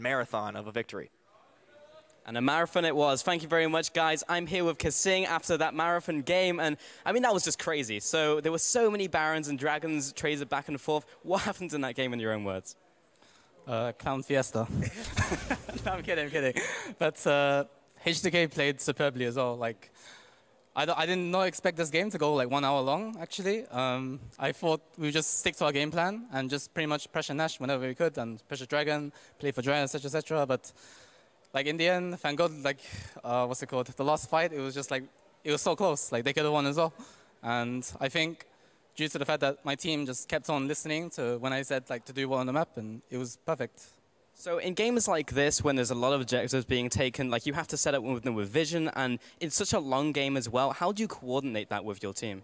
marathon of a victory. And a marathon it was. Thank you very much, guys. I'm here with Kasing after that marathon game, and I mean, that was just crazy. So there were so many Barons and Dragons traded back and forth. What happened in that game in your own words? Clown Fiesta. No, I'm kidding. But H2K played superbly as well. Like, I did not expect this game to go like 1 hour long, actually. I thought we would just stick to our game plan and just pretty much pressure Nash whenever we could and pressure Dragon, play for Dragon, etc., etc. But like in the end, thank God, like, what's it called? The last fight, it was just like, it was so close. Like, they could have won as well. And I think due to the fact that my team just kept on listening to when I said like to do well on the map, and it was perfect. So in games like this, when there's a lot of objectives being taken, like you have to set up with vision, and it's such a long game as well. How do you coordinate that with your team?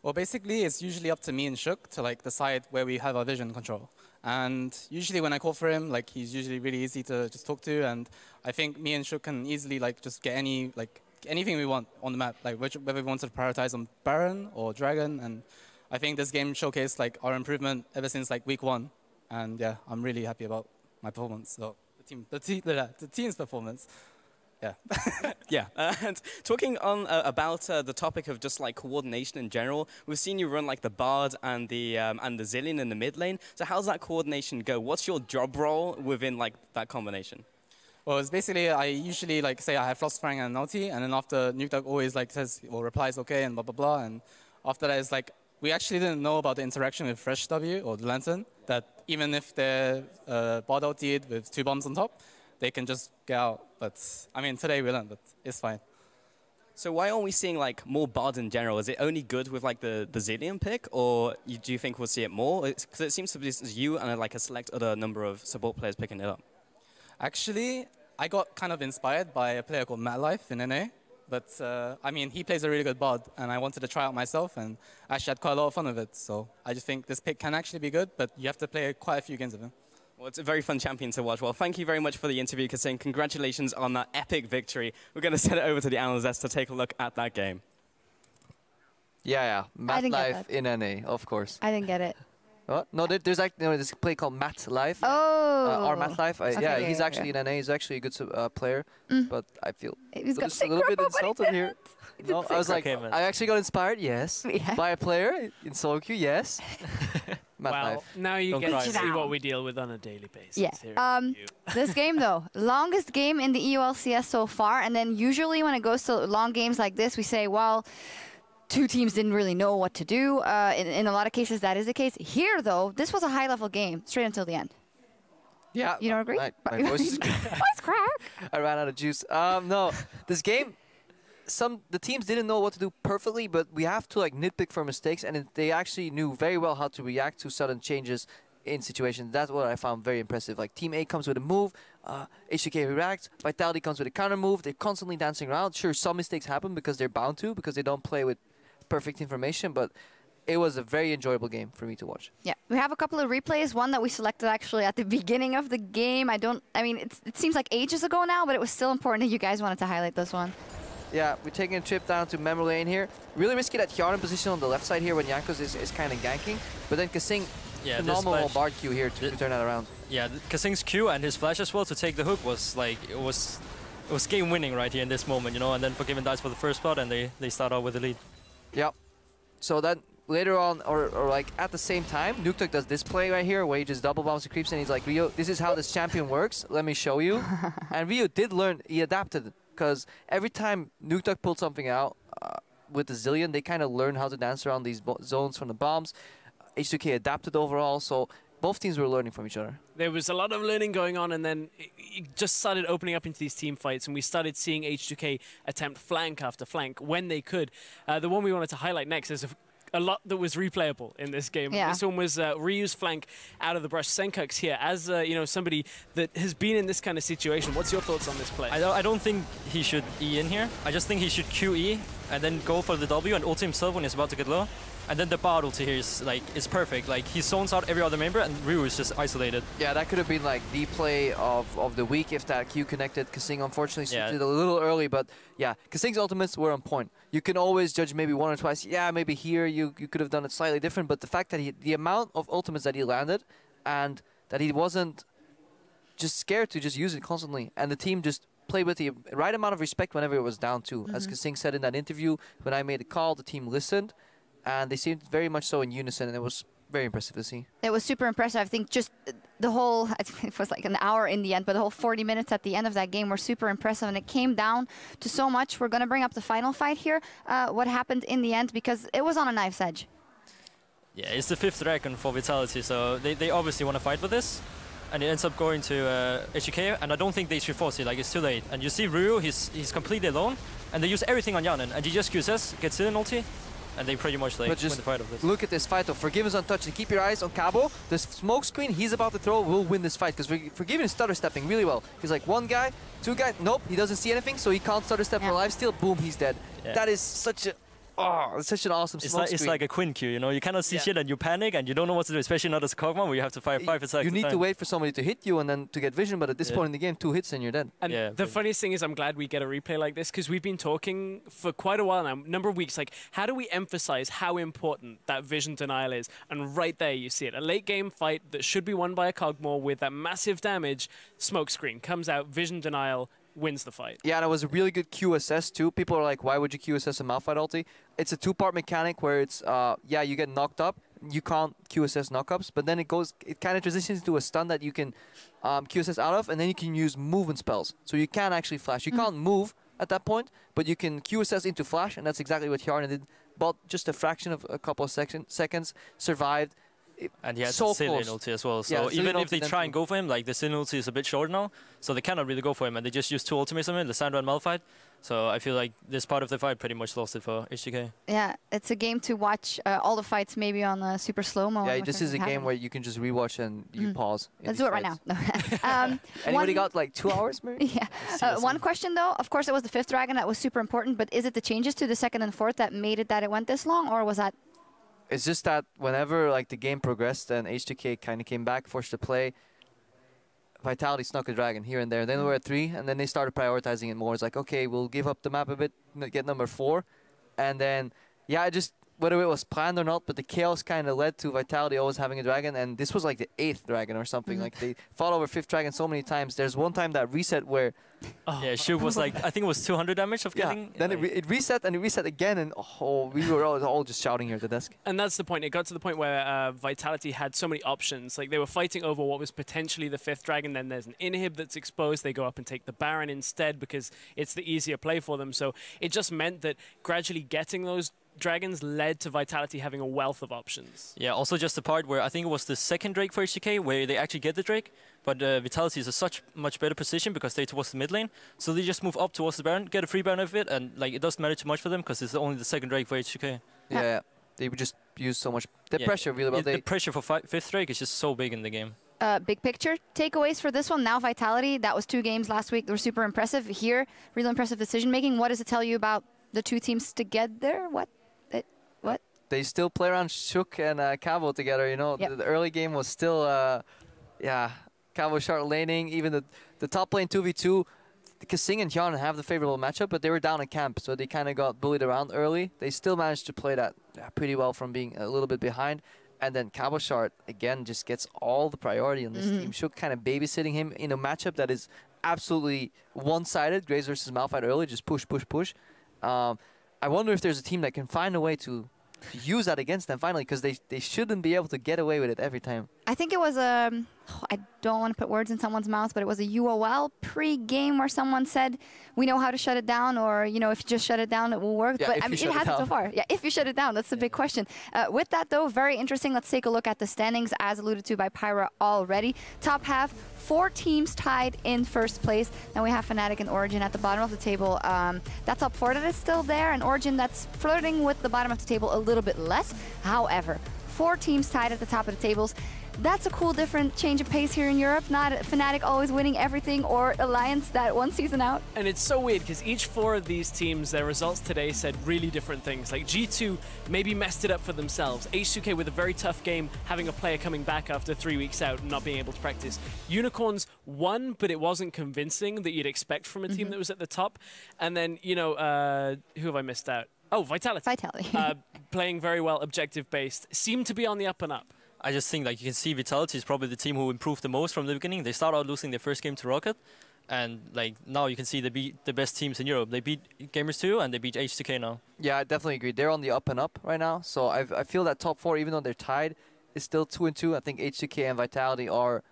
Well, basically, it's usually up to me and Shook to like decide where we have our vision control. And usually when I call for him, like he's usually really easy to just talk to, and I think me and Shook can easily like just get anything we want on the map, like whether we want to prioritize on Baron or Dragon. And I think this game showcased like our improvement ever since like week 1. And yeah, I'm really happy about my performance. So the team's performance. Yeah. Yeah. And talking on about the topic of just like coordination in general, we've seen you run like the Bard and the Zillion in the mid lane. So how's that coordination go? What's your job role within like that combination? Well, it's basically I usually like say I have Frostfang and Naughty, and then after NukeDuck always like says or replies okay and blah blah blah, and after that it's like we actually didn't know about the interaction with Fresh W or the Lantern, that even if they're Bard ultied with 2 bombs on top, they can just get out. But I mean, today we learned, but it's fine. So why aren't we seeing like more Bard in general? Is it only good with like the Zillion pick, or do you think we'll see it more? Because it seems to be you and like a select other number of support players picking it up. Actually, I got kind of inspired by a player called MatLife in NA. But I mean, he plays a really good Bard, and I wanted to try out myself, and actually had quite a lot of fun with it. So I just think this pick can actually be good, but you have to play quite a few games of him. Well, it's a very fun champion to watch. Well, thank you very much for the interview, Kasing. Congratulations on that epic victory. We're going to send it over to the analyst to take a look at that game. Yeah. MatLife in NA, of course. I didn't get it. What? No, there's like this play called MatLife. Oh. Or MatLife. Okay, yeah, he's actually in NA. He's actually a good player, but I feel just a little bit insulted here. No, I was like, I actually got inspired, yes, by a player in solo queue, yes. Well, now you get to see what we deal with on a daily basis. Yeah. This game, though, longest game in the EU LCS so far, and then usually when it goes to long games like this, we say, well, 2 teams didn't really know what to do. In a lot of cases, that is the case. Here, though, this was a high-level game, straight until the end. Yeah. You don't agree? My voice is crack. I ran out of juice. No, this game, the teams didn't know what to do perfectly, but we have to like nitpick for mistakes, and they actually knew very well how to react to sudden changes in situations. That's what I found very impressive. Like Team A comes with a move, H2K reacts, Vitality comes with a counter move. They're constantly dancing around. Sure, some mistakes happen because they're bound to, because they don't play with perfect information, but it was a very enjoyable game for me to watch. Yeah, we have a couple of replays. One that we selected actually at the beginning of the game. I mean, it seems like ages ago now, but it was still important that you guys wanted to highlight this one. Yeah, we're taking a trip down to memory lane here. Really risky that Hjarn position on the left side here when Jankos is kind of ganking, but then Kasing, phenomenal Bard Q here to turn that around. Yeah, Kasing's Q and his flash as well to take the hook was like, it was game winning right here in this moment, you know, and then Forgiven dies for the first spot and they start out with the lead. Yep. So then later on, or like at the same time, NukeDuck does this play right here where he just double bombs the creeps and he's like, Rio, this is how this champion works, let me show you. And Rio did learn, he adapted, because every time NukeDuck pulled something out with the Zillion, they kind of learned how to dance around these zones from the bombs. H2K adapted overall, so both teams were learning from each other. There was a lot of learning going on, and then it just started opening up into these team fights, and we started seeing H2K attempt flank after flank when they could. The one we wanted to highlight next is a lot that was replayable in this game. Yeah. This one was Ryu's flank out of the brush. Senkuk's here. As you know, somebody that has been in this kind of situation, what's your thoughts on this play? I don't think he should E in here. I just think he should QE and then go for the W and ult himself when he's about to get low. And then the Bard ulti here is perfect. Like, he zones out every other member and Ryu is just isolated. Yeah, that could have been like the play of the week if that Q connected. Kasing unfortunately switched it a little early, but yeah, Kasing's ultimates were on point. You can always judge maybe one or twice. Yeah, maybe here you could have done it slightly different, but the fact that the amount of ultimates that he landed and that he wasn't just scared to just use it constantly. And the team just played with the right amount of respect whenever it was down too. As Kasing said in that interview, when I made a call, the team listened, and they seemed very much so in unison, and it was very impressive to see. It was super impressive. I think just the whole, it was like an hour in the end, but the whole 40 minutes at the end of that game were super impressive, and it came down to so much. We're going to bring up the final fight here, what happened in the end, because it was on a knife's edge. Yeah, it's the 5th dragon for Vitality, so they obviously want to fight for this. And it ends up going to H2K, and I don't think they should force it, like it's too late. And you see Ryu, he's completely alone, and they use everything on Yanin, and he just QSS, gets in an ulti, and they pretty much like win the fight of this. Look at this fight though. Forgive is untouched, and keep your eyes on Cabo. The smoke screen he's about to throw will win this fight, because Forgiven is stutter stepping really well. He's like 1 guy, 2 guys, nope, he doesn't see anything, so he can't stutter step for lifesteal, boom, he's dead. Yeah. That is such a... Oh, it's such an awesome smoke screen. It's like a Quinn queue, you know? You cannot see shit and you panic and you don't know what to do, especially not as a Kog'Maw where you have to fire 5 attacks. You need to wait for somebody to hit you and then to get vision, but at this point in the game, 2 hits and you're dead. And the funniest thing is I'm glad we get a replay like this, because we've been talking for quite a while now, a number of weeks, like how do we emphasize how important that vision denial is? And right there you see it. A late game fight that should be won by a Kog'Maw with that massive damage, smoke screen comes out, vision denial, wins the fight. Yeah, and it was a really good QSS too. People are like, why would you QSS a Malphite ulti? It's a 2-part mechanic where it's, yeah, you get knocked up. You can't QSS knockups, but then it kind of transitions into a stun that you can QSS out of, and then you can use movement spells. So you can actually flash. You can't move at that point, but you can QSS into flash, and that's exactly what Hjarna did. But just a fraction of a couple of seconds, survived. And he has so a Cillian ulti as well, so even if they try and go for him, like the Cillian ulti is a bit short now, so they cannot really go for him, and they just use 2 ultimates on him, Lissandra and Malphite. So I feel like this part of the fight pretty much lost it for H2K. Yeah, it's a game to watch all the fights maybe on super slow-mo. Yeah, this is a game where you can just rewatch and you pause. Let's do it right now. Anybody got like 2 hours maybe? Yeah. One question though, of course it was the 5th dragon that was super important, but is it the changes to the 2nd and 4th that made it that it went this long, or was that... It's just that whenever like the game progressed and H2K kind of came back, forced to play, Vitality snuck a dragon here and there. Then we were at 3, and then they started prioritizing it more. It's like, okay, we'll give up the map a bit, get number 4. And then, yeah, just whether it was planned or not, but the chaos kind of led to Vitality always having a dragon. And this was like the 8th dragon or something. Like they fought over 5th dragon so many times. There's one time that reset where... Yeah, Shub was like, I think it was 200 damage of getting... Then it reset and it reset again, and we were all just shouting here at the desk. And that's the point. It got to the point where Vitality had so many options. Like they were fighting over what was potentially the 5th dragon, then there's an inhib that's exposed. They go up and take the Baron instead because it's the easier play for them. So it just meant that gradually getting those dragons led to Vitality having a wealth of options. Yeah, also just the part where I think it was the 2nd Drake for H2K where they actually get the Drake, but Vitality is a much better position because they're towards the mid lane, so they just move up towards the Baron, get a free Baron of it, and like it doesn't matter too much for them because it's only the 2nd Drake for H2K. Yeah, they would just use so much pressure really well. The pressure for 5th Drake is just so big in the game. Big picture takeaways for this one. Now Vitality, that was 2 games last week. They were super impressive. Here, really impressive decision making. What does it tell you about the 2 teams together? What? They still play around Shook and Cabo together, you know. The early game was still, Cabo short laning. Even the top lane 2v2, Kasing and Hjarna have the favorable matchup, but they were down in camp, so they kind of got bullied around early. They still managed to play that pretty well from being a little bit behind. And then Cabo Shard, again, just gets all the priority on this team. Shook kind of babysitting him in a matchup that is absolutely one-sided. Graves versus Malphite early, just push, push, push. I wonder if there's a team that can find a way to use that against them finally, because they shouldn't be able to get away with it every time. I think it was I don't want to put words in someone's mouth, but it was a UOL pre-game where someone said, we know how to shut it down, or, you know, if you just shut it down, it will work. Yeah, but I mean, it hasn't so far. Yeah, if you shut it down, that's the big question. With that, though, very interesting. Let's take a look at the standings, as alluded to by Pyra already. Top half, 4 teams tied in 1st place. Now we have Fnatic and Origin at the bottom of the table. That top 4 that is still there, and Origin that's flirting with the bottom of the table a little bit less. However, 4 teams tied at the top of the tables. That's a cool, different change of pace here in Europe. Not Fnatic always winning everything, or Alliance that one season out. And it's so weird because each 4 of these teams, their results today said really different things. Like G2 maybe messed it up for themselves. H2K with a very tough game, having a player coming back after 3 weeks out and not being able to practice. Unicorns won, but it wasn't convincing that you'd expect from a team that was at the top. And then, you know, who have I missed out? Oh, Vitality. Vitality. Playing very well, objective-based, seemed to be on the up and up. I just think like you can see Vitality is probably the team who improved the most from the beginning. They start out losing their first game to Rocket, and like now you can see they beat the best teams in Europe. They beat Gamers 2 and they beat H2K now. Yeah, I definitely agree. They're on the up and up right now. So I feel that top 4, even though they're tied, is still 2-2. I think H2K and Vitality are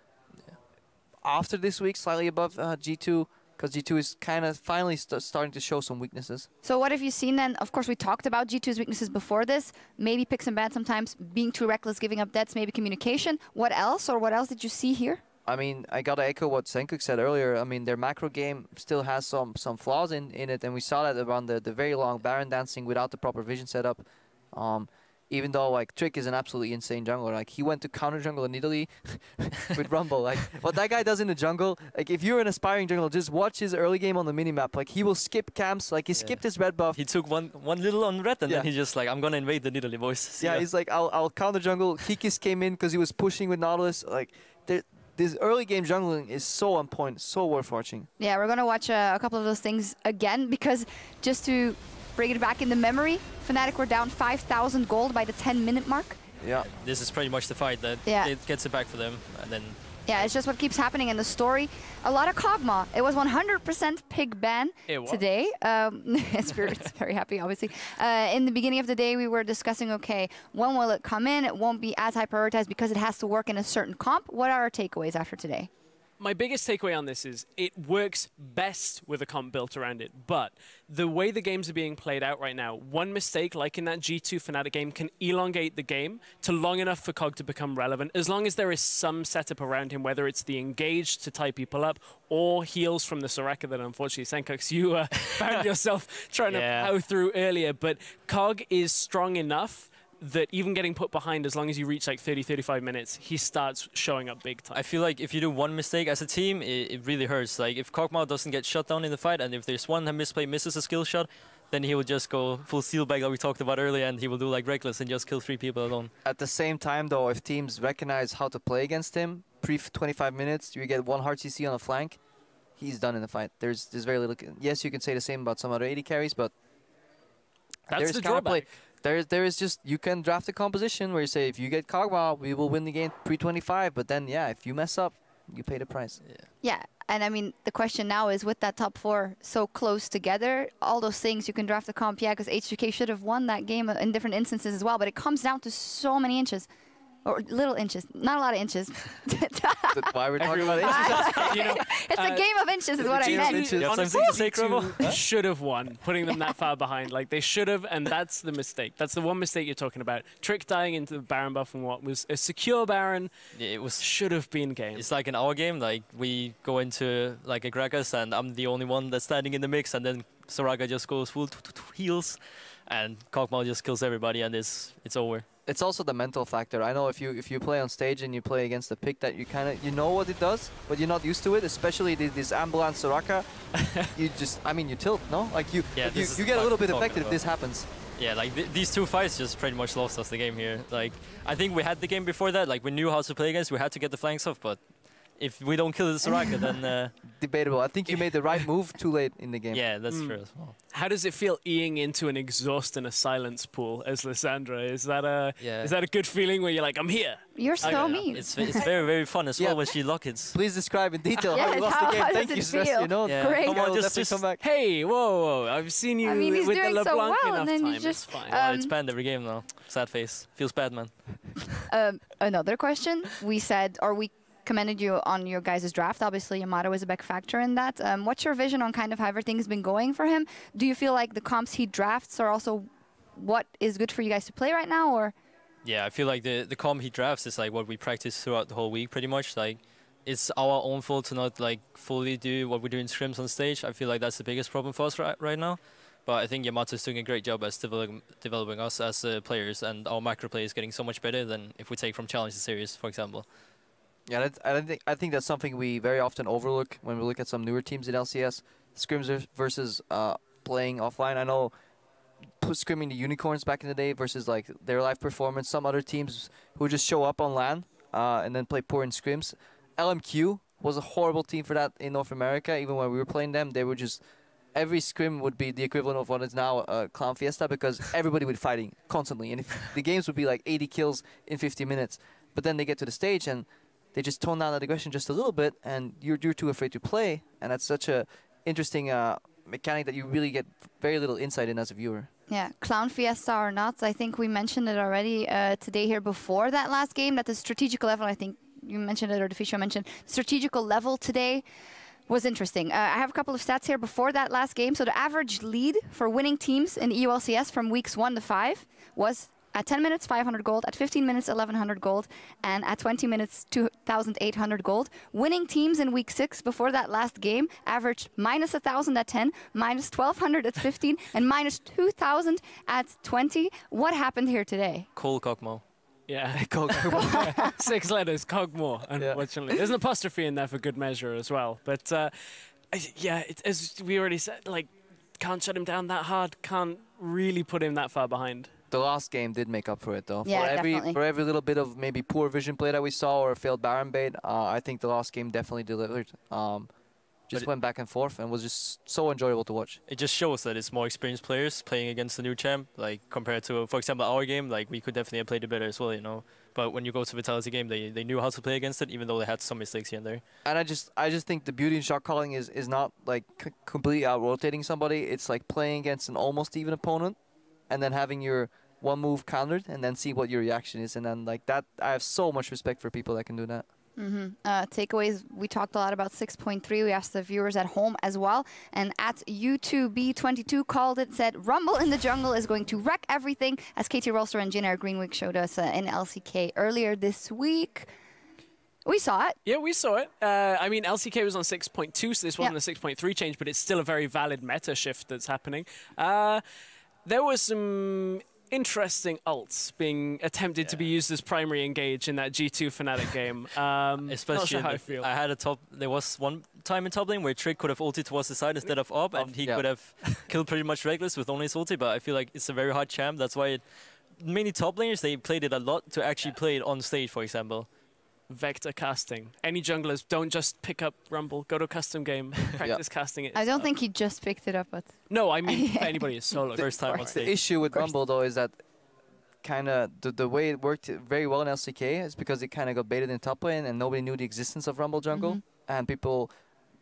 after this week slightly above G2, because G2 is kind of finally starting to show some weaknesses. So what have you seen then? Of course, we talked about G2's weaknesses before this. Maybe picks and bans sometimes, being too reckless, giving up deaths, maybe communication. What else, or what else did you see here? I mean, I gotta echo what Senkuk said earlier. I mean, their macro game still has some flaws in it, and we saw that around the very long Baron dancing without the proper vision setup. Even though like Trick is an absolutely insane jungler, like he went to counter jungle in Italy with Rumble. Like what that guy does in the jungle, like if you're an aspiring jungler, just watch his early game on the minimap. Like he will skip camps, like he skipped his red buff. He took one little on red, and then he just like, I'm gonna invade the Nidalee, boys. See ya. He's like, I'll counter jungle. Kikis came in because he was pushing with Nautilus. Like this early game jungling is so on point, so worth watching. Yeah, we're gonna watch a couple of those things again, because just to bring it back in the memory, Fnatic were down 5,000 gold by the 10-minute mark. Yeah. This is pretty much the fight that it gets it back for them, and then. Yeah, it's just what keeps happening in the story. A lot of Kog'Maw. It was 100% pig ban today. Spirit's very happy, obviously. In the beginning of the day, we were discussing, okay, when will it come in? It won't be as high prioritized because it has to work in a certain comp. What are our takeaways after today? My biggest takeaway on this is it works best with a comp built around it, but the way the games are being played out right now, one mistake, like in that G2 Fnatic game, can elongate the game to long enough for Kog to become relevant, as long as there is some setup around him, whether it's the engage to tie people up or heals from the Soraka that unfortunately, Senkux, you found yourself trying to power through earlier. But Kog is strong enough that even getting put behind, as long as you reach like 30, 35 minutes, he starts showing up big time. I feel like if you do one mistake as a team, it really hurts. Like if Kog'Maw doesn't get shut down in the fight, and if there's one misplay misses a skill shot, then he will just go full seal bag like we talked about earlier, and he will do like reckless and just kill 3 people alone. At the same time though, if teams recognize how to play against him, pre-25 minutes, you get 1 hard CC on a flank, he's done in the fight. There's very little. Yes, you can say the same about some other AD carries, but that's the drawback. There is just, you can draft a composition where you say, if you get Kog'Maw, we will win the game pre-25, but then, yeah, if you mess up, you pay the price. Yeah, and I mean, the question now is, with that top 4 so close together, all those things, you can draft a comp, because H2K should have won that game in different instances as well, but it comes down to so many inches. Or little inches, not a lot of inches. That's why we're talking about inches. You know, it's a game of inches is what I meant. Should have won, putting them that far behind. Like they should have, and that's the mistake. That's the one mistake you're talking about. Trick dying into the Baron buff and what was a secure Baron. Yeah, it should have been game. It's like in our game, like we go into like a Gragas, and I'm the only one that's standing in the mix, and then Soraka just goes full heals, and Kog'Maw just kills everybody, and it's over. It's also the mental factor. I know if you play on stage and you play against a pick that you know what it does, but you're not used to it, especially this Ambulance Soraka, you tilt, no? Like you get a little bit affected if this happens. Yeah, like these 2 fights just pretty much lost us the game here. Like I think we had the game before that, like we knew how to play against, we had to get the flanks off, but if we don't kill the Soraka, then... Debatable. I think you made the right move too late in the game. Yeah, that's true as well. How does it feel eing into an exhaust and a silence pool as Lissandra? Is that a good feeling where you're like, I'm here? You're so mean. It's very, very fun as well when she lock-hits. Please describe in detail how you lost the game. Thank you, Stress. You know, great. Come on, just come back. Hey, whoa. I've seen you with the LeBlanc enough time. It's fine. It's banned every game now. Sad face. Feels bad, man. Another question. We commended you on your guys' draft. Obviously, Yamato is a big factor in that. What's your vision on kind of how everything's been going for him? Do you feel like the comps he drafts are also what is good for you guys to play right now, or? Yeah, I feel like the comp he drafts is like what we practice throughout the whole week, pretty much. Like, it's our own fault to not like fully do what we do in scrims on stage. I feel like that's the biggest problem for us right now. But I think Yamato is doing a great job as developing us as players, and our macro play is getting so much better than if we take from Challenge Series, for example. Yeah, I think that's something we very often overlook when we look at some newer teams in LCS. Scrims versus playing offline. I know scrimming the Unicorns back in the day versus like their live performance. Some other teams who just show up on LAN and then play poor in scrims. LMQ was a horrible team for that in North America. Even when we were playing them, they were just... Every scrim would be the equivalent of what is now Clown Fiesta, because everybody would be fighting constantly. And if the games would be like 80 kills in 50 minutes. But then they get to the stage and they just tone down that aggression just a little bit, and you're too afraid to play. And that's such a interesting mechanic that you really get very little insight in as a viewer. Yeah, Clown Fiesta or not, I think we mentioned it already today here before that last game, that the strategical level, I think you mentioned it, or Deficio mentioned, strategical level today was interesting. I have a couple of stats here before that last game. So the average lead for winning teams in EULCS from weeks 1 to 5 was at 10 minutes, 500 gold, at 15 minutes, 1100 gold, and at 20 minutes, 2,800 gold. Winning teams in week 6 before that last game averaged minus 1,000 at 10, minus 1,200 at 15, and minus 2,000 at 20. What happened here today? Cole Cogmo. Yeah, 6 letters, Cogmore, unfortunately. There's an apostrophe in there for good measure as well. But yeah, as we already said, like, can't shut him down that hard, can't really put him that far behind. The last game did make up for it, though. Yeah, for every little bit of maybe poor vision play that we saw or a failed Baron bait, I think the last game definitely delivered. Just went back and forth and was just so enjoyable to watch. It just shows that it's more experienced players playing against the new champ, like compared to, for example, our game. Like we could definitely have played it better as well, you know. But when you go to Vitality game, they knew how to play against it, even though they had some mistakes here and there. And I just think the beauty in shot calling is not like completely out rotating somebody. It's like playing against an almost even opponent, and then having your one move countered, and then see what your reaction is. And then like that, I have so much respect for people that can do that. Takeaways, we talked a lot about 6.3. We asked the viewers at home as well. And at U2B22 called it, said, Rumble in the jungle is going to wreck everything, as KT Rolster and Jin Air Greenwig showed us in LCK earlier this week. We saw it. Yeah, we saw it. I mean, LCK was on 6.2, so this wasn't a 6.3 change, but it's still a very valid meta shift that's happening. There was some interesting ults being attempted to be used as primary engage in that G2 Fnatic game. Especially, not sure how I feel. I had a top. There was one time in top lane where Trick could have ulted towards the side instead of up, and he could have killed pretty much Reckless with only his ulti. But I feel like it's a very hard champ. That's why many top laners, they played it a lot to actually play it on stage, for example. Vector casting. Any junglers, don't just pick up Rumble. Go to a custom game. Practice casting it. I don't think he just picked it up, but... No, I mean, for anybody is solo. First time on stage. The issue with Rumble, though, is that kind of the way it worked very well in LCK is because it kind of got baited in top lane and nobody knew the existence of Rumble jungle. And people,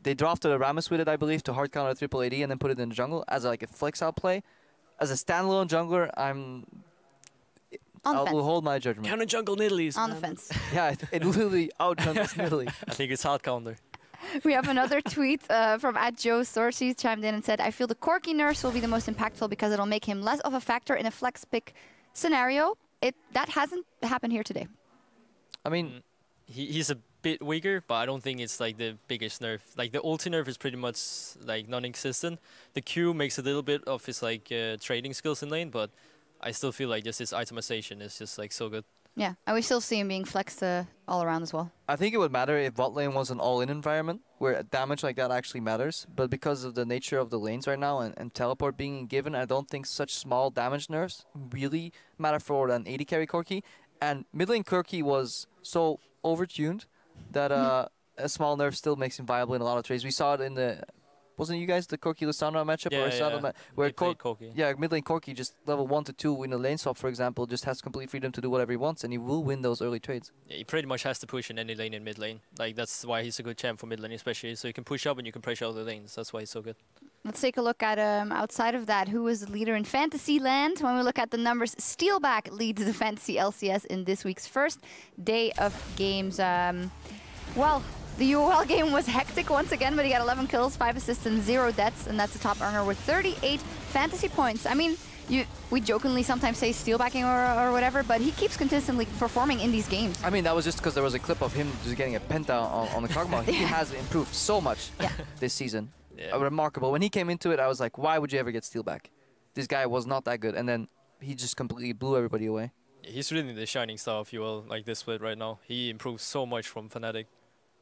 they drafted a Rammus with it, I believe, to hard counter triple AD and then put it in the jungle as like a flex out play. As a standalone jungler, I will hold my judgment. Counter jungle Nidalees. On the fence. Yeah, it literally out jungles Nidalee. I think it's hard counter. We have another tweet from @JoeSources chimed in and said, I feel the Corki nerfs will be the most impactful because it'll make him less of a factor in a flex pick scenario. That hasn't happened here today. I mean, he's a bit weaker, but I don't think it's like the biggest nerf. Like the ulti nerf is pretty much like non-existent. The Q makes a little bit of his like trading skills in lane, but I still feel like just his itemization is just like so good. Yeah, and we still see him being flexed all around as well. I think it would matter if bot lane was an all-in environment where damage like that actually matters. But because of the nature of the lanes right now and teleport being given, I don't think such small damage nerfs really matter for an AD carry Corki. And mid lane Corki was so overtuned that a small nerf still makes him viable in a lot of trades. We saw it in the... Wasn't you guys the Corki Lissandra matchup? Where Corki. Yeah, mid lane Corki just level 1 to 2 in a lane swap, for example, just has complete freedom to do whatever he wants, and he will win those early trades. Yeah, he pretty much has to push in any lane in mid lane. Like that's why he's a good champ for mid lane, especially. So you can push up and you can pressure other lanes. That's why he's so good. Let's take a look at outside of that, who is the leader in Fantasy Land. When we look at the numbers, Steelback leads the Fantasy LCS in this week's first day of games. Well, the UOL game was hectic once again, but he got 11 kills, 5 assists, and 0 deaths, and that's the top earner with 38 fantasy points. I mean, we jokingly sometimes say steelbacking or whatever, but he keeps consistently performing in these games. I mean, that was just because there was a clip of him just getting a penta on the Kog'Maw. He has improved so much this season. Yeah. Remarkable. When he came into it, I was like, why would you ever get steelback? This guy was not that good, and then he just completely blew everybody away. Yeah, he's really the shining star of UOL, like this split right now. He improved so much from Fnatic.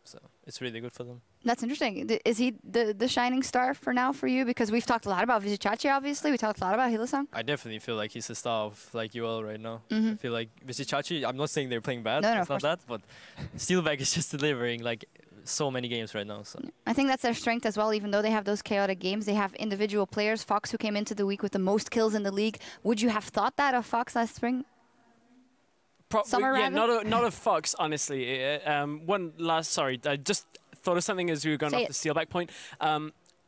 So it's really good for them. That's interesting. Is he the shining star for now for you? Because we've talked a lot about Vizicachi, obviously. We talked a lot about Hylissang. I definitely feel like he's the star of like UL right now. I feel like Vizicachi, I'm not saying they're playing bad. No, it's not that. But Steelback is just delivering like so many games right now. So I think that's their strength as well. Even though they have those chaotic games, they have individual players. Fox, who came into the week with the most kills in the league. Would you have thought that of Fox last spring? Summer yeah, rather? not a Fox, honestly. One last, sorry, I just thought of something as we were going Say off the Steelback point.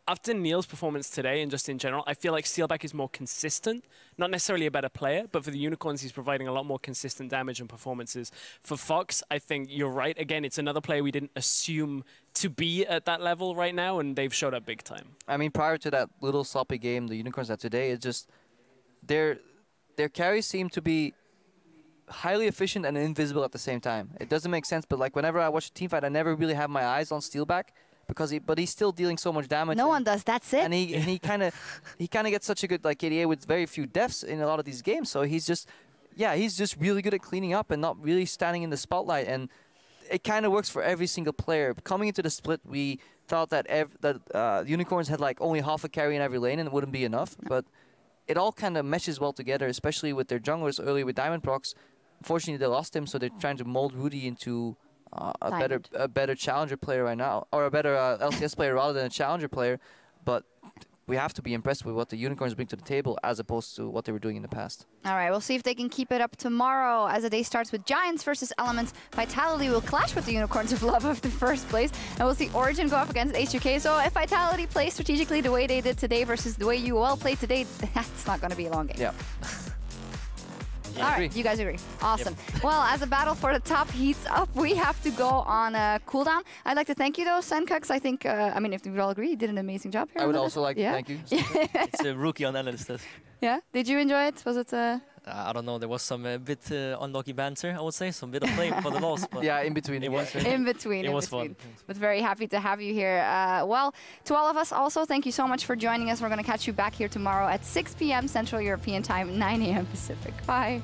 After Neil's performance today and just in general, I feel like Steelback is more consistent. Not necessarily a better player, but for the Unicorns, he's providing a lot more consistent damage and performances. For Fox, I think you're right. Again, it's another player we didn't assume to be at that level right now, and they've showed up big time. I mean, prior to that little sloppy game the Unicorns had today, it's just their carries seem to be highly efficient and invisible at the same time. It doesn't make sense, but like whenever I watch a team fight, I never really have my eyes on Steelback because he's still dealing so much damage. No one does. That's it. And he kind of gets such a good like KDA with very few deaths in a lot of these games. So he's just really good at cleaning up and not really standing in the spotlight. And it kind of works for every single player. Coming into the split, we thought that Unicorns had like only half a carry in every lane and it wouldn't be enough. No. But it all kind of meshes well together, especially with their junglers early with Diamond Procs. Unfortunately, they lost him, so they're trying to mold Rudy into a better challenger player right now, or a better LCS player rather than a challenger player. But we have to be impressed with what the Unicorns bring to the table as opposed to what they were doing in the past. All right, we'll see if they can keep it up tomorrow as the day starts with Giants versus Elements. Vitality will clash with the Unicorns of Love of the first place, and we'll see Origin go up against H2K. So if Vitality plays strategically the way they did today versus the way UOL played today, that's not going to be a long game. Yeah. All right, you guys agree. Awesome. Yep. Well, as a battle for the top heats up, we have to go on a cooldown. I'd like to thank you, though, Senpai, because I think, I mean, if we all agree, you did an amazing job here. I would also like to thank you. It's a rookie on analyst. Yeah? Did you enjoy it? Was it... I don't know. There was some bit unlucky banter, I would say. Some bit of play for the loss. But yeah, in between. It was in between. It was fun. But very happy to have you here. Well, to all of us also, thank you so much for joining us. We're going to catch you back here tomorrow at 6 p.m. Central European Time, 9 a.m. Pacific. Bye.